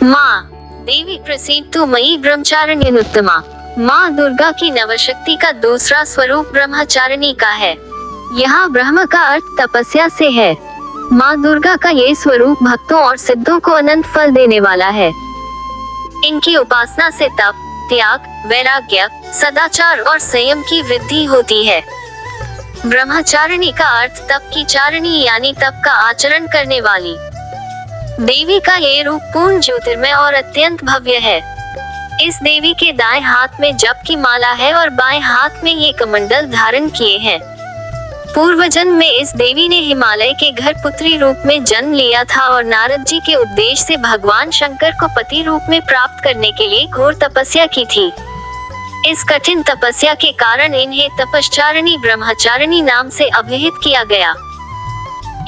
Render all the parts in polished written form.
माँ देवी प्रसीदतु मयि ब्रह्मचारिण्यनुत्तमा। माँ दुर्गा की नवशक्ति का दूसरा स्वरूप ब्रह्मचारिणी का है। यहाँ ब्रह्म का अर्थ तपस्या से है। माँ दुर्गा का ये स्वरूप भक्तों और सिद्धों को अनंत फल देने वाला है। इनकी उपासना से तप, त्याग, वैराग्य, सदाचार और संयम की वृद्धि होती है। ब्रह्मचारिणी का अर्थ तप की चारिणी यानी तप का आचरण करने वाली। देवी का ये रूप पूर्ण ज्योतिर्मय और अत्यंत भव्य है। इस देवी के दाएं हाथ में जप की माला है और बाएं हाथ में ये कमंडल धारण किए हैं। पूर्व जन्म में इस देवी ने हिमालय के घर पुत्री रूप में जन्म लिया था और नारद जी के उपदेश से भगवान शंकर को पति रूप में प्राप्त करने के लिए घोर तपस्या की थी। इस कठिन तपस्या के कारण इन्हें तपश्चारिणी ब्रह्मचारिणी नाम से अभिहित किया गया।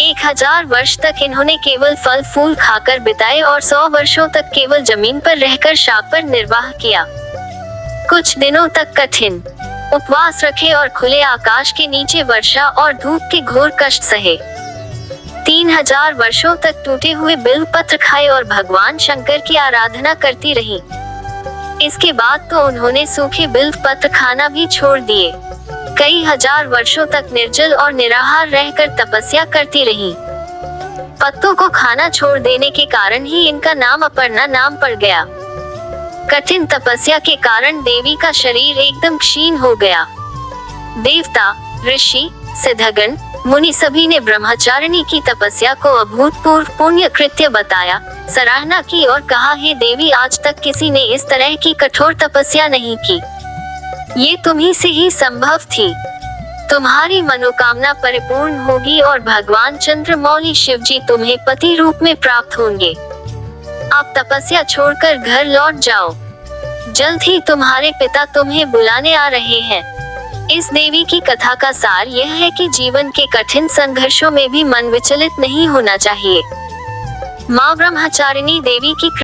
1000 वर्ष तक इन्होंने केवल फल फूल खाकर बिताए और 100 वर्षों तक केवल जमीन पर रहकर शाप पर निर्वाह किया। कुछ दिनों तक कठिन उपवास रखे और खुले आकाश के नीचे वर्षा और धूप के घोर कष्ट सहे। 3000 वर्षों तक टूटे हुए बिल्व पत्र खाए और भगवान शंकर की आराधना करती रही। इसके बाद तो उन्होंने सूखे बिल्व पत्र खाना भी छोड़ दिए। कई हजार वर्षों तक निर्जल और निराहार रहकर तपस्या करती रही। पत्तों को खाना छोड़ देने के कारण ही इनका नाम अपर्णा नाम पड़ गया। कठिन तपस्या के कारण देवी का शरीर एकदम क्षीण हो गया। देवता, ऋषि, सिद्धगण, मुनि सभी ने ब्रह्मचारिणी की तपस्या को अभूतपूर्व पुण्य कृत्य बताया, सराहना की और कहा, हे देवी, आज तक किसी ने इस तरह की कठोर तपस्या नहीं की। ये तुम्ही से ही संभव थी। तुम्हारी मनोकामना परिपूर्ण होगी और भगवान चंद्रमौली शिव जी तुम्हें पति रूप में प्राप्त होंगे। आप तपस्या छोड़कर घर लौट जाओ। जल्द ही तुम्हारे पिता तुम्हें बुलाने आ रहे हैं। इस देवी की कथा का सार यह है कि जीवन के कठिन संघर्षों में भी मन विचलित नहीं होना चाहिए। माँ ब्रह्मचारिणी देवी की